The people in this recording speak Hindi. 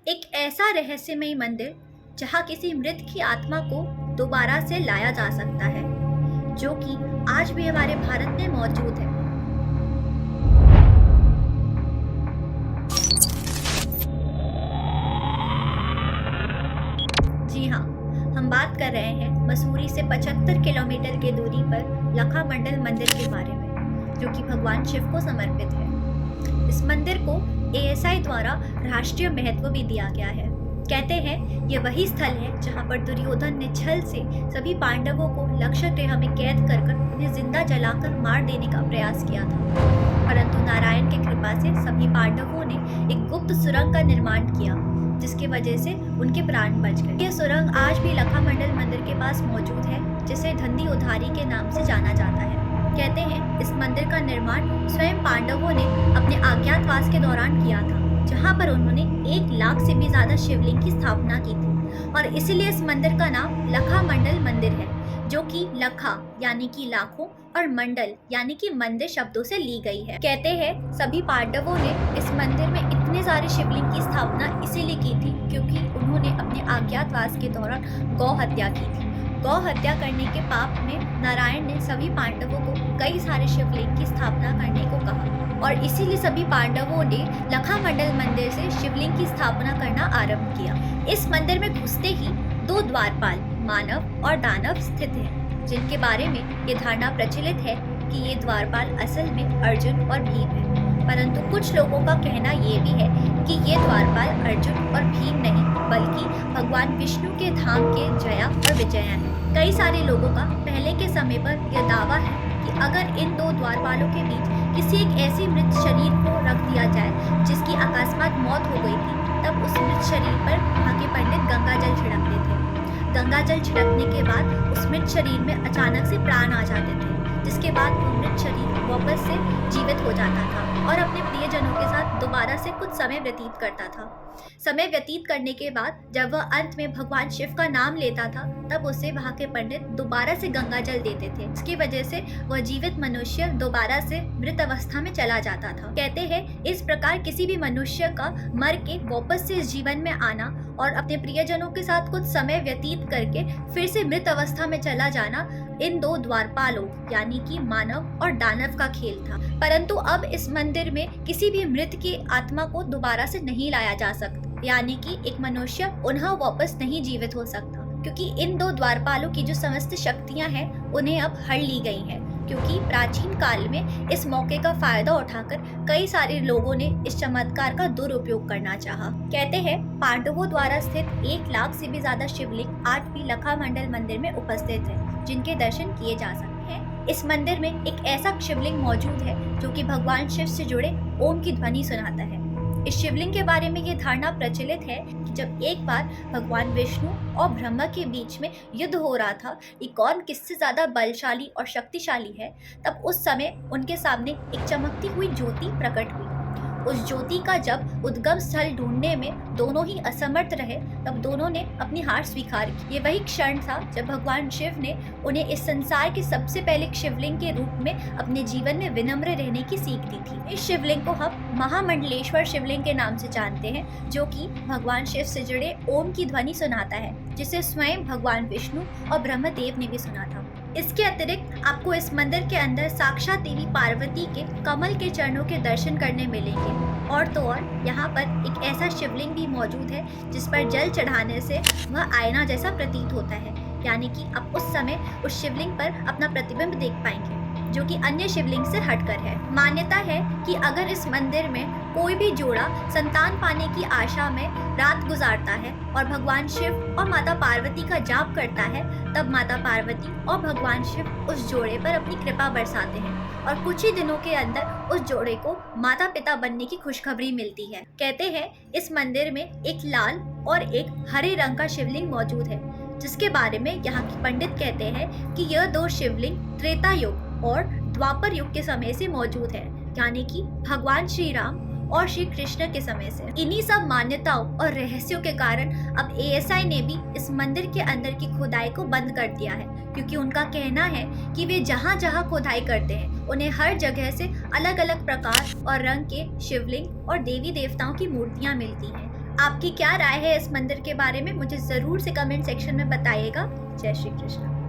एक ऐसा रहस्यमय मंदिर जहाँ किसी मृत की आत्मा को दोबारा से लाया जा सकता है, जो कि आज भी हमारे भारत में मौजूद है। जी हाँ, हम बात कर रहे हैं मसूरी से 75 किलोमीटर की दूरी पर लखामंडल मंदिर के बारे में, जो कि भगवान शिव को समर्पित है। इस मंदिर को एएसआई द्वारा राष्ट्रीय महत्व भी दिया गया है। कहते हैं यह वही स्थल है जहां पर दुर्योधन ने छल से सभी पांडवों को लक्ष्य गृह में कैद कर उन्हें जिंदा जलाकर मार देने का प्रयास किया था, परंतु नारायण की कृपा से सभी पांडवों ने एक गुप्त सुरंग का निर्माण किया, जिसकी वजह से उनके प्राण बच गए। यह सुरंग आज भी लखामंडल मंदिर के पास मौजूद है, जिसे धंधी उधारी के नाम से जाना जाता है। कहते हैं इस मंदिर का निर्माण स्वयं पांडवों ने अपने अज्ञातवास के दौरान किया था, जहां पर उन्होंने 1 लाख से भी ज्यादा शिवलिंग की स्थापना की थी, और इसीलिए इस मंदिर का नाम लखामंडल मंदिर है, जो कि लखा यानी कि लाखों और मंडल यानी कि मंदिर शब्दों से ली गई है। कहते हैं सभी पांडवों ने इस मंदिर में इतने सारे शिवलिंग की स्थापना इसीलिए की थी क्योंकि उन्होंने अपने अज्ञातवास के दौरान गौ हत्या की थी। गौ हत्या करने के पाप में नारायण ने सभी पांडवों को कई सारे शिवलिंग की स्थापना करने को कहा, और इसीलिए सभी पांडवों ने लखामंडल मंदिर से शिवलिंग की स्थापना करना आरंभ किया। इस मंदिर में घुसते ही 2 द्वारपाल मानव और दानव स्थित हैं, जिनके बारे में ये धारणा प्रचलित है कि ये द्वारपाल असल में अर्जुन और भीम है, परंतु कुछ लोगों का कहना ये भी है कि ये द्वारपाल अर्जुन और भीम नहीं बल्कि भगवान विष्णु के धाम के जया और विजया हैं। कई सारे लोगों का पहले के समय पर यह दावा है कि अगर इन 2 द्वारपालों के बीच किसी एक ऐसी मृत शरीर को रख दिया जाए जिसकी अकस्मात मौत हो गई थी, तब उस मृत शरीर पर वहाँ के पंडित गंगा जल छिड़कते थे। गंगा जल छिड़कने के बाद उस मृत शरीर में अचानक से प्राण आ जाते थे, जिसके बाद वो मृत शरीर वापस से जीवित हो जाता था और अपने प्रियजनों के साथ दोबारा से कुछ समय व्यतीत करता था। समय व्यतीत करने के बाद जब वह अंत में भगवान शिव का नाम लेता था, तब उसे वहाँ के पंडित दोबारा से गंगा जल देते थे। इसकी वजह से वह जीवित मनुष्य दोबारा से मृत अवस्था में चला जाता था। कहते हैं इस प्रकार किसी भी मनुष्य का मर के वापस से इस जीवन में आना और अपने प्रियजनों के साथ कुछ समय व्यतीत करके फिर से मृत अवस्था में चला जाना इन 2 द्वारपालों यानी कि मानव और दानव का खेल था। परंतु अब इस मंदिर में किसी भी मृत की आत्मा को दोबारा से नहीं लाया जा सकता, यानी कि एक मनुष्य पुनः वापस नहीं जीवित हो सकता, क्योंकि इन 2 द्वारपालों की जो समस्त शक्तियां हैं उन्हें अब हर ली गई हैं, क्योंकि प्राचीन काल में इस मौके का फायदा उठाकर कई सारे लोगों ने इस चमत्कार का दुरुपयोग करना चाहा। कहते हैं पांडवों द्वारा स्थित 1 लाख से भी ज्यादा शिवलिंग आज भी लखामंडल मंदिर में उपस्थित है, जिनके दर्शन किए जा सकते हैं। इस मंदिर में एक ऐसा शिवलिंग मौजूद है जो कि भगवान शिव से जुड़े ओम की ध्वनि सुनाता है। इस शिवलिंग के बारे में ये धारणा प्रचलित है कि जब एक बार भगवान विष्णु और ब्रह्मा के बीच में युद्ध हो रहा था कि कौन किससे ज्यादा बलशाली और शक्तिशाली है, तब उस समय उनके सामने एक चमकती हुई ज्योति प्रकट हुई। उस ज्योति का जब उद्गम स्थल ढूंढने में दोनों ही असमर्थ रहे, तब दोनों ने अपनी हार स्वीकार की। ये वही क्षण था जब भगवान शिव ने उन्हें इस संसार के सबसे पहले शिवलिंग के रूप में अपने जीवन में विनम्र रहने की सीख दी थी। इस शिवलिंग को हम महामंडलेश्वर शिवलिंग के नाम से जानते हैं, जो कि भगवान शिव से जुड़े ओम की ध्वनि सुनाता है, जिसे स्वयं भगवान विष्णु और ब्रह्मदेव ने भी सुना था। इसके अतिरिक्त आपको इस मंदिर के अंदर साक्षात देवी पार्वती के कमल के चरणों के दर्शन करने मिलेंगे, और तो और यहाँ पर एक ऐसा शिवलिंग भी मौजूद है जिस पर जल चढ़ाने से वह आईना जैसा प्रतीत होता है, यानी कि आप उस समय उस शिवलिंग पर अपना प्रतिबिंब देख पाएंगे, जो कि अन्य शिवलिंग से हटकर है। मान्यता है कि अगर इस मंदिर में कोई भी जोड़ा संतान पाने की आशा में रात गुजारता है और भगवान शिव और माता पार्वती का जाप करता है, तब माता पार्वती और भगवान शिव उस जोड़े पर अपनी कृपा बरसाते हैं और कुछ ही दिनों के अंदर उस जोड़े को माता पिता बनने की खुशखबरी मिलती है। कहते हैं इस मंदिर में एक लाल और एक हरे रंग का शिवलिंग मौजूद है, जिसके बारे में यहाँ के पंडित कहते हैं कि यह 2 शिवलिंग त्रेता युग और द्वापर युग के समय से मौजूद है, यानी कि भगवान श्री राम और श्री कृष्ण के समय से। इन्हीं सब मान्यताओं और रहस्यों के कारण अब एएसआई ने भी इस मंदिर के अंदर की खुदाई को बंद कर दिया है, क्योंकि उनका कहना है कि वे जहाँ जहाँ खुदाई करते हैं उन्हें हर जगह से अलग अलग प्रकार और रंग के शिवलिंग और देवी देवताओं की मूर्तियाँ मिलती हैं, आपकी क्या राय है इस मंदिर के बारे में मुझे ज़रूर से कमेंट सेक्शन में बताइएगा। जय श्री कृष्ण।